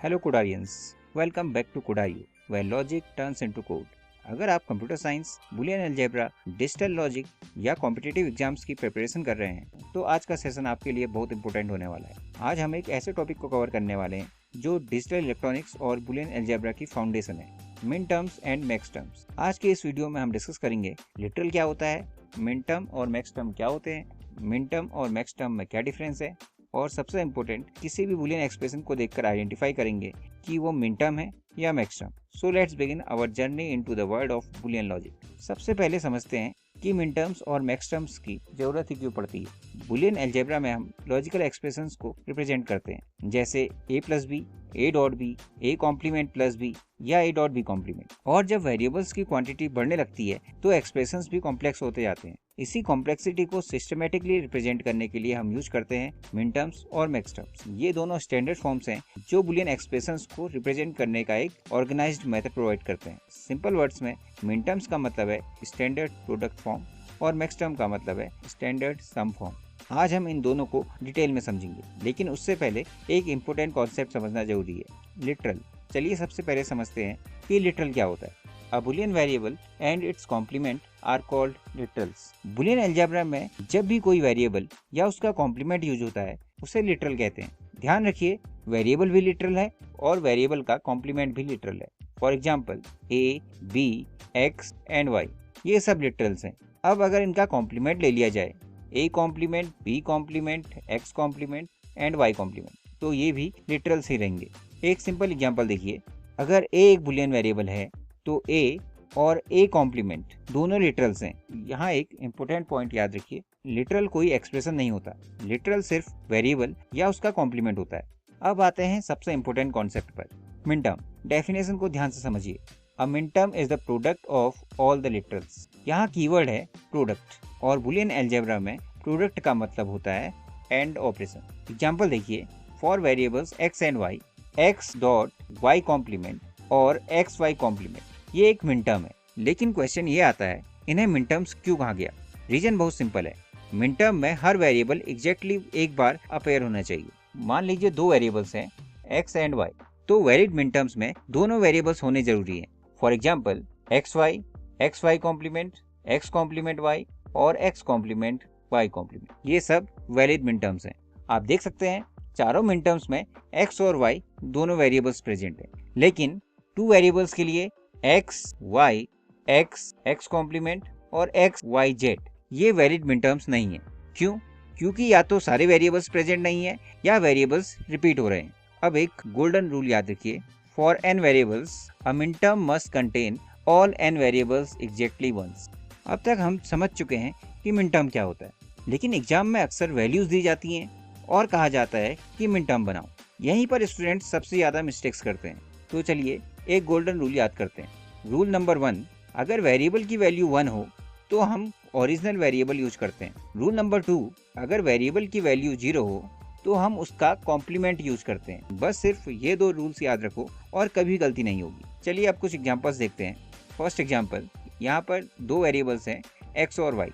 Hello Codarians, welcome back to Codario where logic turns into code. अगर आप computer science, Boolean algebra, digital logic या competitive exams की preparation कर रहे हैं तो आज का सेशन आपके लिए बहुत इंपॉर्टेंट होने वाला है। आज हम एक ऐसे टॉपिक को कवर करने वाले हैं जो डिजिटल इलेक्ट्रॉनिक्स और बुलियन अलजेब्रा की फाउंडेशन है, मिन टर्म्स एंड मैक्स टर्म्स। आज के इस वीडियो में हम डिस्कस करेंगे लिटरल क्या होता है, मिन टर्म और मैक्स टर्म क्या होते हैं, मिन टर्म और मैक्स टर्म में क्या डिफरेंस है, और सबसे इम्पोर्टेंट किसी भी बुलियन एक्सप्रेशन को देखकर आइडेंटिफाई करेंगे कि वो मिन टर्म है या max term. So let's begin our journey into the world of Boolean logic. सबसे पहले समझते हैं कि मिन टर्म्स और मैक्स टर्म्स की जरूरत ही क्यों पड़ती है। बुलियन अलजेब्रा में हम लॉजिकल एक्सप्रेशंस को रिप्रेजेंट करते हैं, जैसे a plus B, a dot B, a complement plus B या a डॉट बी कॉम्प्लीमेंट। और जब वेरिएबल्स की क्वांटिटी बढ़ने लगती है तो एक्सप्रेशंस भी कॉम्प्लेक्स होते जाते हैं। इसी कॉम्प्लेक्सिटी को सिस्टमेटिकली रिप्रेजेंट करने के लिए हम यूज करते हैं मिन टर्म्स और मैक्स टर्म्स। ये दोनों स्टैंडर्ड फॉर्म्स हैं जो बुलियन एक्सप्रेशंस को रिप्रेजेंट करने का एक ऑर्गेनाइज्ड मेथड प्रोवाइड करते हैं। सिंपल वर्ड्स में मिन टर्म्स का मतलब है स्टैंडर्ड प्रोडक्ट फॉर्म और मैक्स टर्म का मतलब है स्टैंडर्ड सम फॉर्म। आज हम इन दोनों को डिटेल में समझेंगे, लेकिन उससे पहले एक इम्पोर्टेंट कॉन्सेप्ट समझना जरूरी है, लिटरल। चलिए सबसे पहले समझते हैं कि लिटरल क्या होता है। A Boolean variable and its complement are called literals. Boolean algebra में जब भी कोई वेरिएबल या उसका कॉम्प्लीमेंट यूज होता है उसे लिटरल कहते हैं। ध्यान रखिए, वेरिएबल भी लिटरल है और वेरिएबल का कॉम्प्लीमेंट भी लिटरल है। For example a, b, x and y, ये सब लिटरल्स हैं। अब अगर इनका कॉम्प्लीमेंट ले लिया जाए, a complement, b complement, x complement and y complement, तो ये भी लिटरल्स ही रहेंगे। एक सिंपल एग्जाम्पल देखिए, अगर a एक बुलियन वेरिएबल है तो a और a कॉम्प्लीमेंट दोनों लिटरल्स हैं। यहाँ एक इम्पोर्टेंट पॉइंट याद रखिए, लिटरल कोई एक्सप्रेशन नहीं होता, लिटरल सिर्फ वेरिएबल या उसका कॉम्प्लीमेंट होता है। अब आते हैं सबसे इम्पोर्टेंट कॉन्सेप्ट पर, मिन टर्म। डेफिनेशन को ध्यान से समझिए। A min term is the product of all the literals. यहाँ कीवर्ड है प्रोडक्ट, और बुलियन अलजेब्रा में प्रोडक्ट का मतलब होता है एंड ऑपरेशन। एग्जाम्पल देखिए, for variables x and y, x dot y complement और एक्स वाई कॉम्प्लीमेंट, ये एक मिन टर्म है। लेकिन क्वेश्चन ये आता है, इन्हें मिन टर्म्स क्यों कहा गया? रीजन बहुत सिंपल है, मिन टर्म में हर वेरिएबल एग्जैक्टली एक बार अपेयर होना चाहिए। मान लीजिए दो वेरिएबल्स हैं x एंड y, तो वैलिड मिन टर्म्स में दोनों वेरिएबल्स होने जरूरी हैं। For example X Y complement, x complement y और x कॉम्प्लीमेंट y कॉम्प्लीमेंट, ये सब वैलिड मिन टर्म्स हैं। आप देख सकते हैं चारों मिन टर्म्स में x और y दोनों वेरिएबल्स प्रेजेंट हैं, लेकिन टू वेरिएबल्स के लिए x, y, x कॉम्प्लीमेंट और x, y, z, ये वैलिड मिन टर्म्स नहीं है। क्यों? क्योंकि या तो सारे वेरिएबल्स प्रेजेंट नहीं है या वेरिएबल्स रिपीट हो रहे हैं। अब एक गोल्डन रूल याद रखिए, for n variables a min term must contain all n variables exactly once. अब तक हम समझ चुके हैं कि मिन टर्म क्या होता है, लेकिन एग्जाम में अक्सर वैल्यूज दी जाती हैं और कहा जाता है कि मिन टर्म बनाओ। यहीं पर स्टूडेंट्स सबसे ज्यादा मिस्टेक्स करते हैं। तो चलिए एक गोल्डन रूल याद करते हैं। रूल नंबर 1, अगर वेरिएबल की वैल्यू 1 हो तो हम ओरिजिनल वेरिएबल यूज करते हैं। रूल नंबर 2, अगर वेरिएबल की वैल्यू 0 हो तो हम उसका कॉम्प्लीमेंट यूज करते हैं। बस सिर्फ ये दो रूल्स याद रखो और कभी गलती नहीं होगी। चलिए अब कुछ एग्जांपल्स देखते हैं। फर्स्ट एग्जांपल, यहाँ पर दो वेरिएबल्स हैं x और y।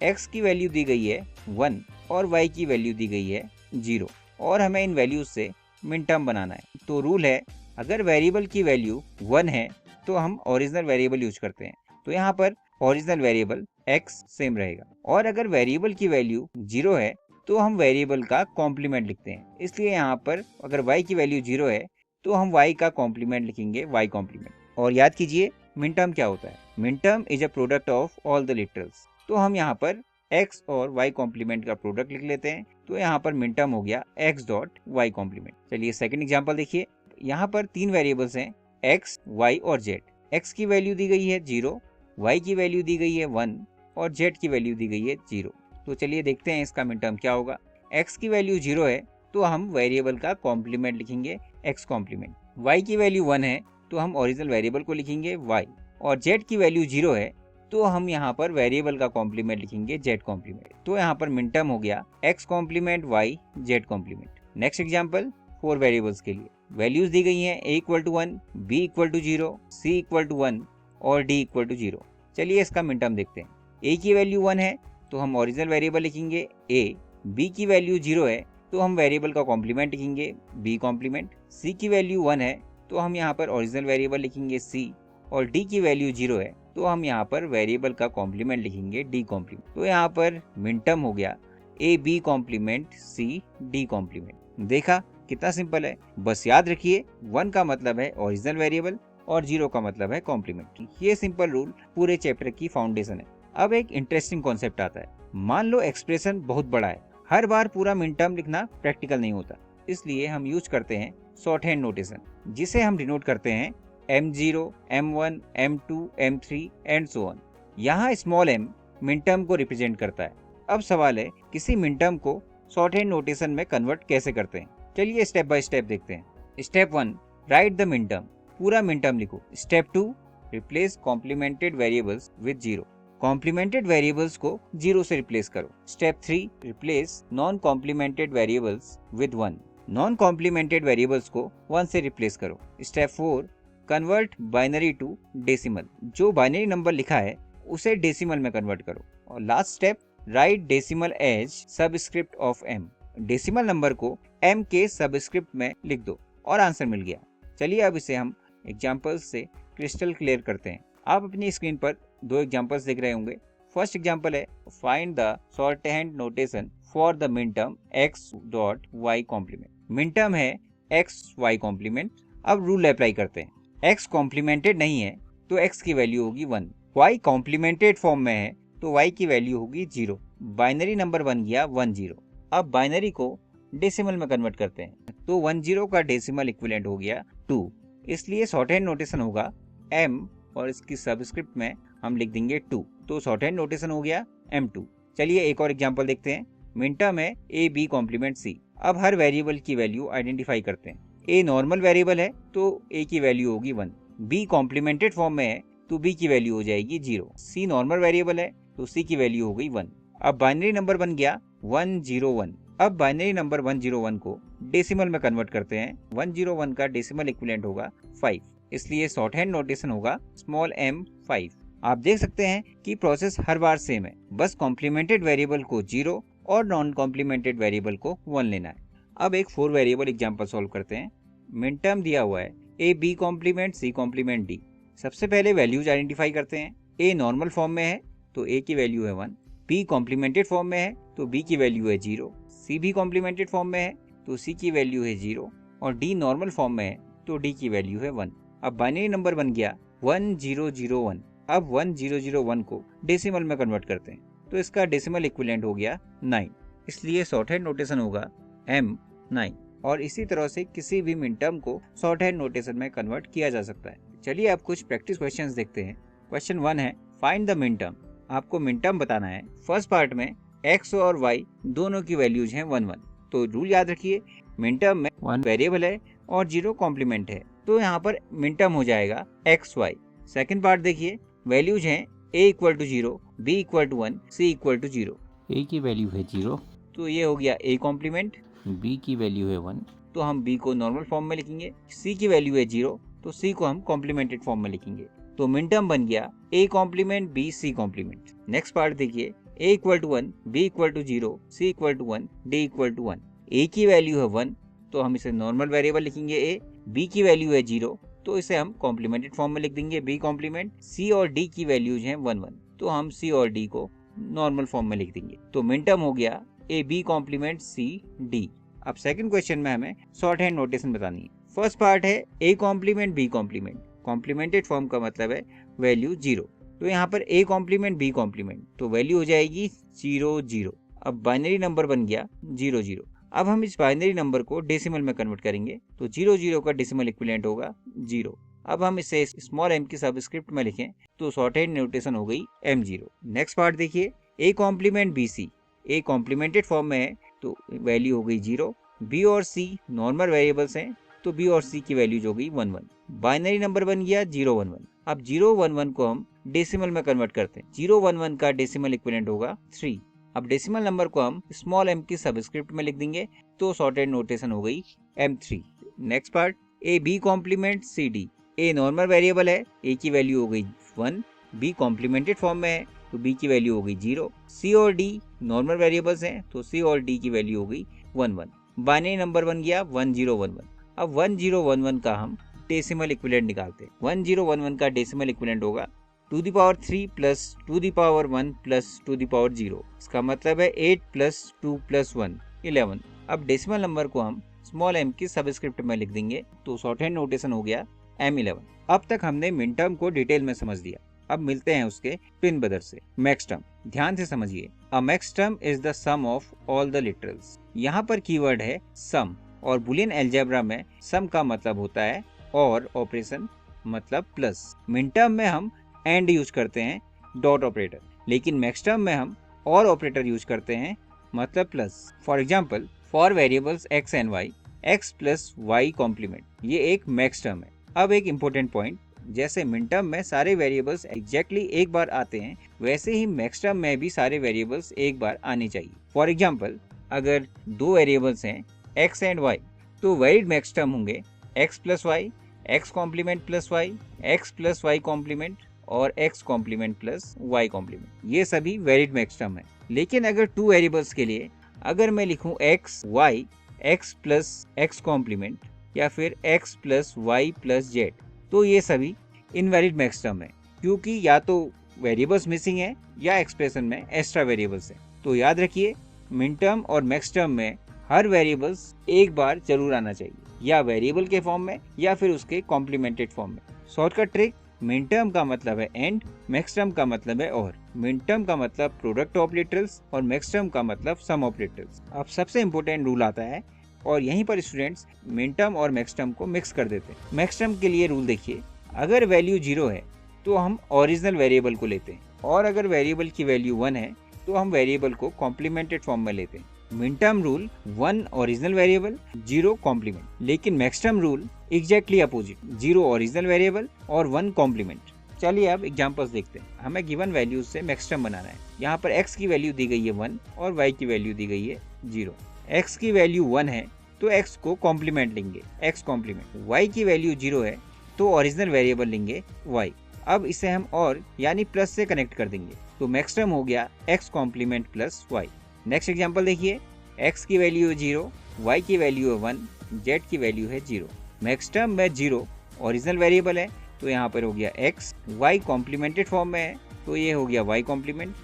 x की वैल्यू दी गई है 1 और y की वैल्यू दी गई है 0, और हमें इन वैल्यूज से मिन टर्म बनाना है। तो रूल है, अगर वेरिएबल की वैल्यू 1 है तो हम ओरिजिनल वेरिएबल यूज करते हैं, तो यहाँ पर ओरिजिनल वेरिएबल x सेम रहेगा। और अगर वेरिएबल की वैल्यू 0 है तो हम वेरिएबल का कॉम्प्लीमेंट लिखते हैं। इसलिए यहाँ पर अगर y की वैल्यू 0 है तो हम y का कॉम्प्लीमेंट लिखेंगे y कॉम्प्लीमेंट। और याद कीजिए मिन टर्म क्या होता है, मिन term is a product of all the literals. तो हम यहाँ पर x और y कॉम्प्लीमेंट का प्रोडक्ट लिख लेते हैं, तो यहाँ पर मिन टर्म हो गया x डॉट y कॉम्प्लीमेंट। चलिए सेकंड एग्जांपल देखिए, यहाँ पर तीन वेरिएबल्स हैं x, y और z। x की वैल्यू दी गई है 0, y की वैल्यू दी गई है 1 और z की वैल्यू दी गई है 0। तो चलिए देखते हैं इसका मिन टर्म क्या होगा। x की वैल्यू 0 है तो हम वेरिएबल का कॉम्प्लीमेंट लिखेंगे x कॉम्प्लीमेंट। y की वैल्यू 1 है तो हम ओरिजिनल वेरिएबल को लिखेंगे y, और z की वैल्यू 0 है तो हम यहाँ पर वेरिएबल का कॉम्प्लीमेंट लिखेंगे z कॉम्प्लीमेंट। तो यहाँ पर मिन टर्म हो गया x complement y, z complement. Next example, 4 variables के लिए वैल्यूज दी गई हैं a equal to 1, b equal to 0, c equal to 1 और d इक्वल टू 0। चलिए इसका मिन टर्म देखते हैं। a की वैल्यू 1 है तो हम ओरिजिनल वेरिएबल लिखेंगे a, b की वैल्यू 0 है तो हम वेरिएबल का कॉम्प्लीमेंट लिखेंगे b कॉम्प्लीमेंट। c की वैल्यू 1 है तो हम यहाँ पर ओरिजिनल वेरिएबल लिखेंगे c, और d की वैल्यू 0 है तो हम यहाँ पर वेरिएबल का कॉम्प्लीमेंट लिखेंगे d कॉम्प्लीमेंट। तो यहाँ पर मिन टर्म हो गया a b complement c d complement. देखा कितना सिंपल है। बस याद रखिए 1 का मतलब है ओरिजिनल वेरिएबल और 0 का मतलब है कॉम्प्लीमेंट। ये सिंपल रूल पूरे चैप्टर की फाउंडेशन है। अब एक इंटरेस्टिंग कॉन्सेप्ट आता है। मान लो एक्सप्रेशन बहुत बड़ा है, हर बार पूरा मिन टर्म लिखना प्रैक्टिकल नहीं होता, इसलिए हम यूज करते हैं शॉर्ट हैंड नोटेशन, जिसे हम डिनोट करते हैं m0, m1, m2, m3 and so on. यहाँ स्मॉल m मिन टर्म को रिप्रेजेंट करता है। अब सवाल है किसी मिन टर्म को शॉर्ट हैंड नोटेशन में कन्वर्ट कैसे करते हैं। चलिए स्टेप बाय स्टेप देखते हैं। Step 1, write the min term, पूरा मिन टर्म लिखो। Step 2, replace complimented variables with 0, complimented variables को 0 से रिप्लेस करो। Step 3, replace non complemented variables with 1, non complemented variables को 1 से रिप्लेस करो। Step 4, convert binary to decimal, जो बाइनरी नंबर लिखा है उसे डेसिमल में कन्वर्ट करो। और last step, write decimal as subscript of m, decimal number को m के सबस्क्रिप्ट में लिख दो और आंसर मिल गया। चलिए अब इसे हम एग्जांपल्स से क्रिस्टल क्लियर करते हैं। आप अपनी स्क्रीन पर 2 एग्जांपल्स देख रहे होंगे। फर्स्ट एग्जांपल है find the short hand notation for the min term x dot y complement. Min term है x y कॉम्प्लीमेंट। अब रूल अप्लाई करते हैं। x कॉम्प्लीमेंटेड नहीं है तो x की वैल्यू होगी 1, y कॉम्प्लीमेंटेड फॉर्म में है तो y की वैल्यू होगी 0। बाइनरी नंबर बन गया 10। अब बाइनरी को डेसिमल में कन्वर्ट करते हैं तो 10 का डेसिमल इक्विवेलेंट हो गया 2, इसलिए शॉर्ट हैंड नोटेशन होगा m और इसकी सबस्क्रिप्ट में हम लिख देंगे 2, तो शॉर्ट हैंड नोटेशन हो गया m2। चलिए एक और एग्जांपल देखते हैं। मिन टर्म है a b कॉम्प्लीमेंट c। अब हर वेरिएबल की वैल्यू आइडेंटिफाई करते हैं। a नॉर्मल वेरिएबल है तो a की वैल्यू होगी 1, b कॉम्प्लीमेंटेड फॉर्म में है तो b की वैल्यू हो जाएगी 0, c नॉर्मल वेरिएबल है तो c की वैल्यू हो गई 1। अब बाइनरी नंबर बन गया 101। अब बाइनरी नंबर 101 को डेसिमल में कन्वर्ट करते हैं। 101 का डेसिमल इक्विवेलेंट होगा 5, इसलिए शॉर्ट हैंड नोटेशन होगा स्मॉल m 5। आप देख सकते हैं कि प्रोसेस हर बार सेम है, बस कॉम्प्लीमेंटेड वेरिएबल को 0 और नॉन कॉम्प्लीमेंटेड वेरिएबल को 1 लेना है। अब एक 4 वेरिएबल एग्जांपल सॉल्व करते हैं। मिन टर्म दिया हुआ है a b complement c complement d। सबसे पहले वैल्यूज आइडेंटिफाई करते हैं। a नॉर्मल फॉर्म में है तो a की वैल्यू है 1, b कॉम्प्लीमेंटेड फॉर्म में है तो b की वैल्यू है 0, c भी कॉम्प्लीमेंटेड फॉर्म में है तो c की वैल्यू है 0, और d नॉर्मल फॉर्म में है तो d की वैल्यू है 1। अब बाइनरी नंबर बन गया 1001। अब 1001 को डेसिमल में कन्वर्ट करते हैं तो इसका डेसिमल इक्विवेलेंट हो गया 9, इसलिए शॉर्ट हैंड नोटेशन होगा m9। और इसी तरह से किसी भी मिन टर्म को शॉर्ट हैंड नोटेशन में कन्वर्ट किया जा सकता है। चलिए अब कुछ प्रैक्टिस क्वेश्चंस देखते हैं। क्वेश्चन 1 है फाइंड द मिन टर्म। आपको मिन टर्म बताना है। फर्स्ट पार्ट में x और y दोनों की वैल्यूज हैं 1 1। तो रूल याद रखिए, मिन टर्म में 1 वेरिएबल है और 0 कॉम्प्लीमेंट है, तो यहाँ पर मिन टर्म हो जाएगा x y। सेकंड पार्ट देखिए, वैल्यूज हैं a equal to 0, b equal to 1, c equal to 0। a की वैल्यू है 0 तो ये हो गया a कॉम्प्लीमेंट, b की वैल्यू है 1 तो हम b को नॉर्मल फॉर्म में लिखेंगे, c की वैल्यू है 0 तो c को हम कॉम्प्लीमेंटेड फॉर्म में लिखेंगे। तो मिन टर्म बन गया a complement b c complement. Next part देखिए, a equal to 1, b equal to 0, c equal to 1, d equal to 1। a की वैल्यू है 1 तो हम इसे नॉर्मल वेरिएबल लिखेंगे a, b की वैल्यू है 0 तो इसे हम कॉम्प्लीमेंटेड फॉर्म में लिख देंगे b कॉम्प्लीमेंट। c और d की वैल्यूज हैं 1 1 तो हम c और d को नॉर्मल फॉर्म में लिख देंगे। तो मिन टर्म हो गया a b complement c d। अब सेकंड क्वेश्चन में हमें शॉर्ट हैंड नोटेशन बतानी है। फर्स्ट पार्ट है a complement b complement. Complemented form का मतलब है वैल्यू 0, तो यहाँ पर a कॉम्प्लीमेंट b कॉम्प्लीमेंट तो वैल्यू हो जाएगी 0 0। अब बाइनरी नंबर बन गया 0 0। अब हम इस बाइनरी नंबर को डेसिमल में कन्वर्ट करेंगे तो 0 0 का डेसिमल इक्विवेलेंट होगा 0। अब हम इसे स्मॉल m की सबस्क्रिप्ट में लिखें तो शॉर्ट हैंड नोटेशन हो गई m0। नेक्स्ट पार्ट देखिए, a complement bc। a complemented form में है तो वैल्यू हो गई 0, b और c नॉर्मल वेरिएबल्स हैं तो b और c की वैल्यूज हो गई 1 1। बाइनरी नंबर बन गया 0 1 1। अब 0 1 1 को हम डेसिमल में कन्वर्ट करते हैं। 0 1 1 का डेसिमल इक्विवेलेंट होगा 3। अब डेसिमल नंबर को हम स्मॉल m की सबस्क्रिप्ट में लिख देंगे तो शॉर्ट हैंड नोटेशन हो गई m3। Next part, a b complement c d। a normal variable है, a की वैल्यू हो गई 1, b कॉम्प्लीमेंटेड फॉर्म में है तो b की वैल्यू हो गई 0, c और d नॉर्मल वेरिएबल्स हैं तो c और d की वैल्यू हो गई 1011। बाइनरी नंबर बन गया 1011। अब 1011 का हम डेसिमल इक्विवेलेंट निकालते हैं। 1011 का डेसिमल इक्विवेलेंट होगा 2 the power 3 plus 2 the power 1 plus 2 the power 0। इसका मतलब है 8 प्लस 2 प्लस 1 11। अब डेसिमल नंबर को हम स्मॉल m की सबस्क्रिप्ट में लिख देंगे, तो शॉर्टहैंड नोटेशन हो गया M11। अब तक हमने मिन टर्म को डिटेल में समझ लिया। अब मिलते हैं उसके ट्विन ब्रदर से, मैक्स टर्म। ध्यान से समझिए, a max term is the sum of all the literals. यहाँ पर कीवर्ड है सम, और बुलियन अलजेब्रा में सम का मतलब होता है और ऑपरेशन मतलब प्लस। मिन टर्म में हम एंड यूज करते हैं, डॉट ऑपरेटर, लेकिन मैक्स टर्म में हम और ऑपरेटर यूज करते हैं, मतलब plus. For example, for variables x and y, x plus Y complement, ये एक मैक्स टर्म है। अब एक इम्पोर्टेंट पॉइंट, जैसे मिन टर्म में सारे वेरिएबल्स एग्जैक्टली एक बार आते हैं, वैसे ही मैक्स टर्म में भी सारे वेरिएबल्स एक बार आने चाहिए। फॉर एग्जाम्पल, अगर दो वेरिएबल्स हैं x एंड y, तो वैलिड मैक्स टर्म होंगे x plus Y, x complement plus Y, x plus Y complement और x complement plus y complement. ये सभी वैलिड मैक्स टर्म है। लेकिन अगर टू वेरिएबल्स के लिए अगर मैं लिखूं x y, x plus x complement या फिर x plus y plus z, तो ये सभी इनवैलिड मैक्स टर्म है, क्योंकि या तो वेरिएबल्स मिसिंग है या एक्सप्रेशन में एक्स्ट्रा वेरिएबल्स है। तो याद रखिए, मिन टर्म और मैक्स टर्म में हर वेरिएबल्स एक बार जरूर आना चाहिए, या वेरिएबल के फॉर्म में या फिर उसके कॉम्प्लीमेंटेड फॉर्म में। शॉर्टकट ट्रिक, मिन टर्म का मतलब है एंड, मैक्स टर्म का मतलब है और। मिन टर्म का मतलब प्रोडक्ट ऑफ लिटरल्स और मैक्स टर्म का मतलब सम ऑफ लिटरल्स। अब सबसे इम्पोर्टेंट रूल आता है, और यहीं पर स्टूडेंट्स मिन टर्म और मैक्स टर्म को मिक्स कर देते हैं। मैक्स टर्म के लिए रूल देखिए, अगर वैल्यू 0 है तो हम ओरिजिनल वेरिएबल को लेते हैं, और अगर वेरिएबल की वैल्यू 1 है तो हम वेरिएबल को कॉम्प्लीमेंटेड फॉर्म में लेते हैं। Min term rule 1 original variable, 0 complement. लेकिन max term rule exactly opposite, 0 original variable और 1 कॉम्प्लीमेंट। चलिए अब एग्जांपल्स देखते हैं। हमें गिवन वैल्यूज से मैक्स टर्म बनाना है। यहाँ पर x की वैल्यू दी गई है 1 और y की वैल्यू दी गई है 0। x की वैल्यू 1 है तो x को कॉम्प्लीमेंट लेंगे, x कॉम्प्लीमेंट। y की वैल्यू 0 है तो ओरिजिनल वेरिएबल लेंगे y। अब इसे हम और यानी प्लस से कनेक्ट कर देंगे, तो मैक्स टर्म हो गया x complement plus y। Next example देखिए, x की वैल्यू है 0, y की वैल्यू है 1, z की वैल्यू है 0। मैक्स टर्म में 0 ओरिजिनल वेरिएबल है, तो यहाँ पर हो गया x, y कॉम्प्लीमेंटेड फॉर्म में है तो ये हो गया y कॉम्प्लीमेंट,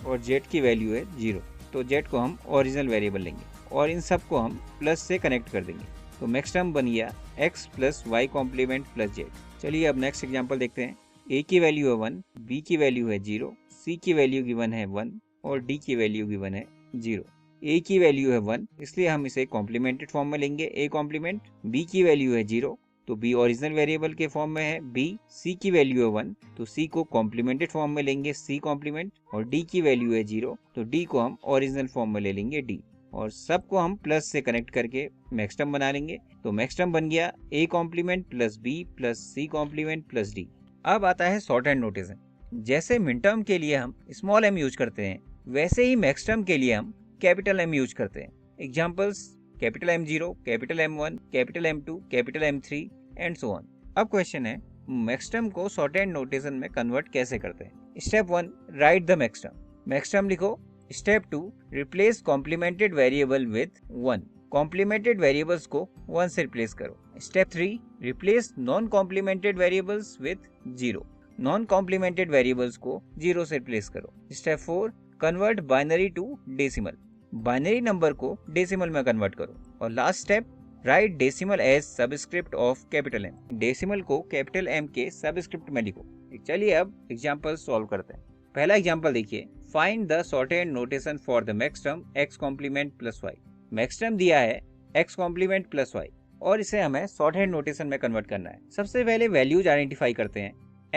और z की वैल्यू है 0, तो z को हम ओरिजिनल वेरिएबल लेंगे और इन सब को हम प्लस से कनेक्ट कर देंगे, तो मैक्स टर्म बन गया x plus Y complement plus z। चलिए अब नेक्स्ट एग्जांपल देखते हैं। a की वैल्यू है 1, b की वैल्यू है 0, c की वैल्यू गिवन है 1 और d की वैल्यू गिवन है 0। a की वैल्यू है 1, इसलिए हम इसे कॉम्प्लीमेंटेड फॉर्म में लेंगे, a कॉम्प्लीमेंट। b की वैल्यू है 0, तो b ओरिजिनल वेरिएबल के फॉर्म में है b। c की वैल्यू है 1, तो c को कॉम्प्लीमेंटेड फॉर्म में लेंगे, c कॉम्प्लीमेंट। और d की वैल्यू है 0, तो d को हम ओरिजिनल फॉर्म में ले लेंगे, d। और सबको हम प्लस से कनेक्ट करके मैक्स टर्म बना लेंगे, तो मैक्स टर्म बन गया a complement plus b plus c complement plus d। अब आता है शॉर्ट हैंड नोटेशन। जैसे मिन टर्म के लिए हम स्मॉल m यूज करते हैं, वैसे ही मैक्स टर्म के लिए हम कैपिटल M यूज करते हैं। Examples, capital M0, capital M1, capital M2, capital M3 and so on. अब क्वेश्चन है, मैक्स टर्म को शॉर्ट हैंड नोटेशन में कन्वर्ट कैसे करते हैं। Step 1, write the max term. Max term लिखो। Step 2, replace complemented variable with 1। Complemented variables को 1 से रिप्लेस करो। Step 3, replace non complemented variables with 0। Non complemented variables को 0 से रिप्लेस करो। Step 4, convert binary to decimal. Binary number को decimal में convert करो। और last step, write decimal as subscript of capital M। Decimal को कैपिटल M के subscript में लिखो। चलिए अब एग्जांपल सॉल्व करते हैं। पहला एग्जांपल देखिए, find the shorthand notation for the max term x complement plus y। Max term दिया है x कॉम्प्लीमेंट प्लस y और इसे हमें शॉर्टहैंड नोटेशन में कन्वर्ट करना है। सबसे पहले वैल्यूज आइडेंटिफाई करते हैं।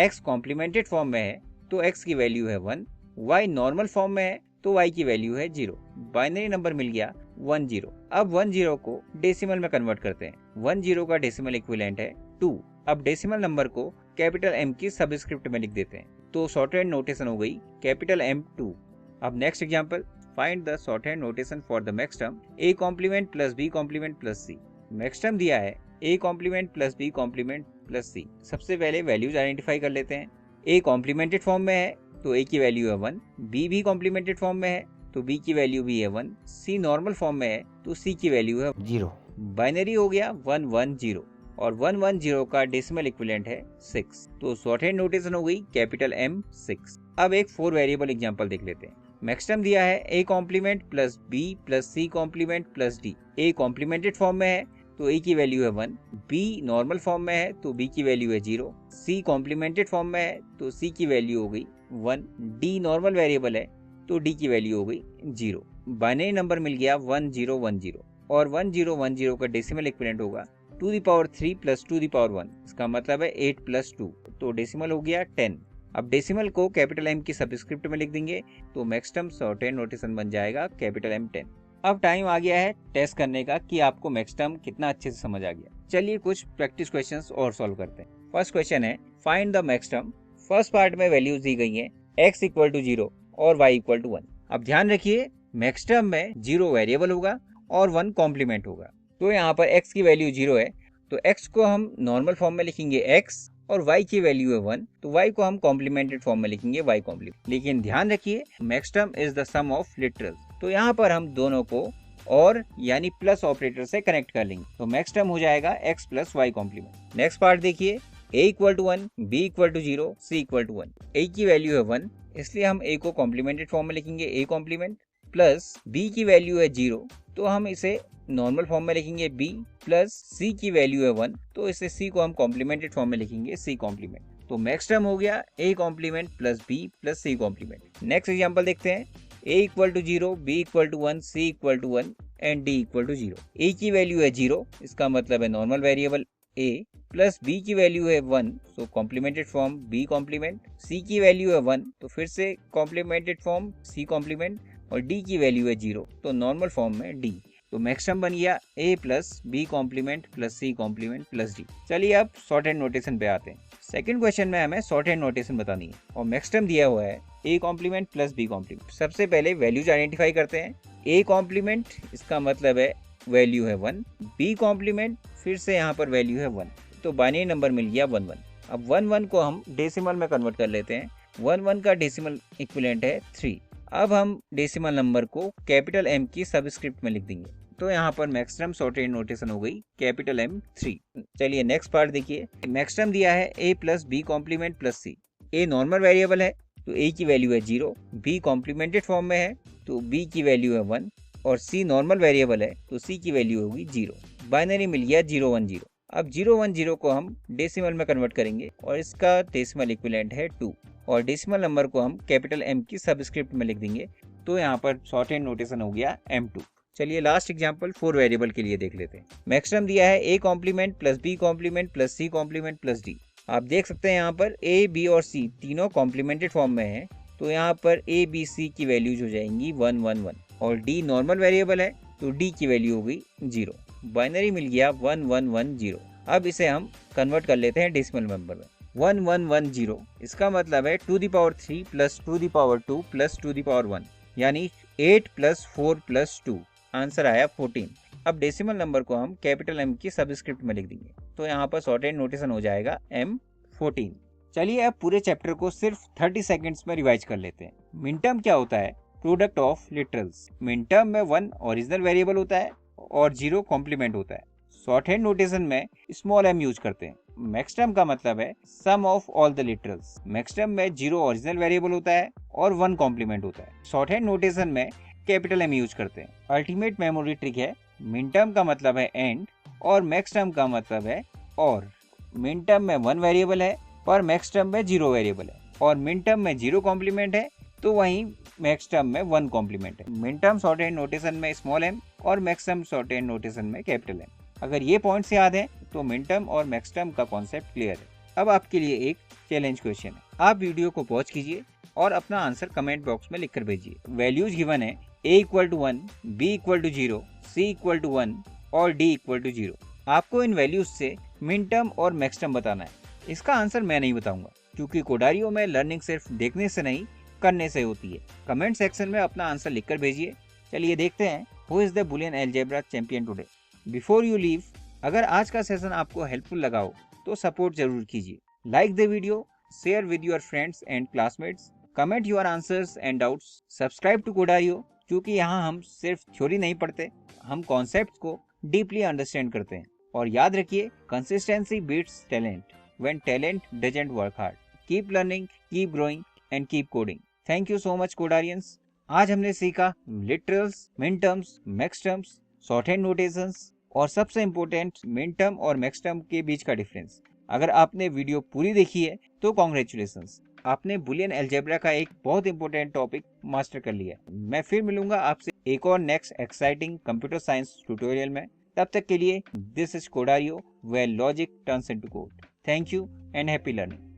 x कॉम्प्लीमेंटेड फॉर्म में है तो x की वैल्यू है 1, y नॉर्मल फॉर्म में है तो y की वैल्यू है 0। बाइनरी नंबर मिल गया 1 0। अब 1 0 को डेसिमल में कन्वर्ट करते हैं। 1 0 का डेसिमल इक्विवेलेंट है 2। अब डेसिमल नंबर को कैपिटल M की सबस्क्रिप्ट में लिख देते हैं, तो शॉर्टहैंड नोटेशन हो गई कैपिटल M2। अब next example, find the shorthand notation for the max term a complement plus b complement plus c। Max term दिया है a complement plus b complement plus c। सबसे पहले वैल्यूज आइडेंटिफाई कर लेते हैं। a कॉम्प्लीमेंटेड फॉर्म में है तो a की वैल्यू है 1, b भी कॉम्प्लीमेंटेड फॉर्म में है तो b की वैल्यू भी है 1, c नॉर्मल फॉर्म में है तो C की वैल्यू है 0। बाइनरी हो गया 110 और 110 का डेसिमल इक्विवेलेंट है 6। तो शॉर्टहैंड नोटेशन हो गई कैपिटल M 6। अब एक 4 वेरिएबल एग्जांपल देख लेते हैं। मैक्सटर्म दिया है A complement plus B plus C complement plus D। A complemented form में है तो A की वैल्यू है 1, B नॉर्मल फॉर्म में है तो B की वैल्यू है 0, C कॉम्प्लीमेंटेड फॉर्म में है तो C की वैल्यू हो गई 1, D नॉर्मल वेरिएबल है तो D की वैल्यू हो गई 0। बाइनरी नंबर मिल गया 1010 और 1010 का डेसिमल इक्विवेलेंट होगा 2 ^ 3 प्लस 2 ^ 1। इसका मतलब है 8 + 2, तो डेसिमल हो गया 10। अब डेसिमल को कैपिटल M की सबस्क्रिप्ट में लिख देंगे तो मैक्सटर्म शॉर्टहैंड नोटेशन बन जाएगा कैपिटल M 10। अब टाइम आ गया है टेस्ट करने का कि आपको मैक्सटर्म कितना अच्छे से समझ आ गया। चलिए कुछ प्रैक्टिस क्वेश्चंस और सॉल्व करते हैं। फर्स्ट क्वेश्चन है find the maxterm. First part में वैल्यूज दी गई हैं x = 0 और y = 1। अब ध्यान रखिए मैक्सटर्म में 0 वेरिएबल होगा और 1 कॉम्प्लीमेंट होगा। तो यहाँ पर x की वैल्यू 0 है तो x को हम नॉर्मल फॉर्म में लिखेंगे x और y की वैल्यू है 1 तो y को हम कॉम्प्लीमेंटेड फॉर्म में लिखेंगे y कॉम्प्लीमेंट। लेकिन ध्यान रखिए maxterm is the sum of literals, तो यहाँ पर हम दोनों को और यानी प्लस ऑपरेटर से कनेक्ट कर लेंगे तो मैक्सटर्म हो जाएगा x + y complement. Next part देखिए a = 1, b = 0, c = 1। a की वैल्यू है 1 इसलिए हम a को कॉम्प्लीमेंटेड फॉर्म में लिखेंगे a कॉम्प्लीमेंट, प्लस b की वैल्यू है 0 तो हम इसे नॉर्मल फॉर्म में लिखेंगे b, प्लस c की वैल्यू है 1 तो इसे c को हम कॉम्प्लीमेंटेड फॉर्म में लिखेंगे c कॉम्प्लीमेंट। तो मैक्सटर्म हो गया a complement plus b plus c complement. Next example देखते हैं a = 0, b = 1, c = 1 and d = 0। a की वैल्यू है 0 इसका मतलब है normal variable a, plus b की वैल्यू है 1 so complemented form b complement, c की वैल्यू है 1 तो फिर से कॉम्प्लीमेंटेड फॉर्म c कॉम्प्लीमेंट और d की वैल्यू है 0 तो नॉर्मल फॉर्म में d। तो मैक्सटर्म बन गया a plus b complement plus c complement plus d। चलिए अब शॉर्टहैंड नोटेशन पे आते हैं। सेकंड क्वेश्चन में हमें शॉर्टहैंड नोटेशन बतानी है और मैक्सटर्म दिया हुआ है a complement plus b complement. सबसे पहले वैल्यूज आइडेंटिफाई करते हैं। a कॉम्प्लीमेंट इसका मतलब है वैल्यू है 1, b कॉम्प्लीमेंट फिर से यहाँ पर वैल्यू है 1 तो बाइनरी नंबर मिल गया 1 1। अब 1 1 को हम डेसिमल में कन्वर्ट कर लेते हैं। 1 1 का डेसिमल इक्विवेलेंट है 3। अब हम डेसिमल नंबर को कैपिटल M की सबस्क्रिप्ट में लिख देंगे तो यहाँ पर मैक्सटर्म शॉर्टहैंड नोटेशन हो गई कैपिटल M 3। चलिए नेक्स्ट पार्ट देखिए। मैक्सटर्म दिया है a plus b complement plus c। a normal variable है तो a की वैल्यू है 0, b कॉम्प्लीमेंटेड फॉर्म में है तो b की वैल्यू है 1 और c नॉर्मल वेरिएबल है तो c की वैल्यू होगी 0। बाइनरी मिल गया 0 1 0। अब 0 1 0 को हम डेसिमल में कन्वर्ट करेंगे और इसका डेसिमल इक्विवेलेंट है 2 और डेसिमल नंबर को हम कैपिटल M की सबस्क्रिप्ट में लिख देंगे तो यहाँ पर शॉर्टहैंड नोटेशन हो गया M2। चलिए लास्ट एग्जांपल 4 वेरिएबल के लिए देख लेते हैं। मैक्सटर्म दिया है a complement plus b complement plus c complement plus d। आप देख सकते हैं यहाँ पर a b और c तीनों कॉम्प्लीमेंटेड फॉर्म में है तो यहाँ पर a b c की वैल्यूज हो जाएंगी 1 1 1 और d नॉर्मल वेरिएबल है तो d की वैल्यू हो गई 0। बाइनरी मिल गया 1 1 1 0। अब इसे हम कन्वर्ट कर लेते हैं डेसिमल नंबर में 1 1 1 0। इसका मतलब है 2 ^ 3 प्लस 2 ^ 2 प्लस 2 ^ 1 यानी 8 + 4 + 2। आंसर आया 14। अब डेसिमल नंबर को हम कैपिटल M की सबस्क्रिप्ट में लिख देंगे तो यहाँ पर शॉर्टहैंड नोटेशन हो जाएगा M14। चलिए अब पूरे चैप्टर को सिर्फ 30 सेकंड्स में रिवाइज कर लेते हैं। मिनटर्म क्या होता है? Product of literals. मिनटर्म में 1 ओरिजिनल वेरिएबल होता है और 0 कॉम्प्लीमेंट होता है। शॉर्टहैंड नोटेशन में स्मॉल m यूज करते हैं। मैक्सटर्म का मतलब है sum of all the literals. Maxterm में 0 ओरिजिनल वेरिएबल होता है और 1 कॉम्प्लीमेंट होता है। शॉर्टहैंड नोटेशन में कैपिटल M यूज करते हैं। अल्टीमेट मेमोरी ट्रिक है। मिनटर्म का मतलब है एंड और मैक्सटर्म का मतलब है और। मिनटर्म में 1 वेरिएबल है पर मैक्सटर्म में 0 वेरिएबल है और मिनटर्म में 0 कॉम्प्लीमेंट है तो वहीं मैक्सटर्म में 1 कॉम्प्लीमेंट है। मिनटर्म शॉर्टहैंड नोटेशन में स्मॉल m और मैक्सटर्म शॉर्टहैंड नोटेशन में कैपिटल M। अगर ये पॉइंट्स याद हैं तो मिनटर्म और मैक्सटर्म का कॉन्सेप्ट क्लियर है। अब आपके लिए एक चैलेंज क्वेश्चन है। आप वीडियो को पॉज कीजिए और अपना आंसर कमेंट बॉक्स में लिखकर भेजिए। वैल्यूज गिवन है a = 1, b = 0, c = 1 और d = 0। आपको इन वैल्यूज से मिनटर्म और मैक्सटर्म बताना है। इसका आंसर मैं नहीं बताऊंगा क्योंकि कोडारियो में लर्निंग सिर्फ देखने से नहीं करने से होती है। कमेंट सेक्शन में अपना आंसर लिखकर भेजिए। चलिए देखते हैं who is the Boolean algebra champion today. Before you leave, अगर आज का सेशन आपको हेल्पफुल लगा हो तो सपोर्ट जरूर कीजिए। Like the video, share with your friends and classmates, comment your answers and doubts, subscribe to Codario क्योंकि यहाँ हम सिर्फ थ्योरी नहीं पढ़ते, हम कॉन्सेप्ट को डीपली अंडरस्टैंड करते हैं। और याद रखिए, consistency beats talent when talent doesn't work hard. Keep learning, keep growing and keep coding. Thank you so much Codarians. आज हमने सीखा literals, min terms, max terms, short hand notations और सबसे इम्पोर्टेंट मिन टर्म और max term के बीच का difference. अगर आपने वीडियो पूरी देखी है तो कॉन्ग्रेचुलेशंस, आपने बुलियन अलजेब्रा का एक बहुत इंपॉर्टेंट टॉपिक मास्टर कर लिया। मैं फिर मिलूंगा आपसे एक और next exciting computer science tutorial में। तब तक के लिए this is Codario, where logic turns into code. Thank you and happy learning.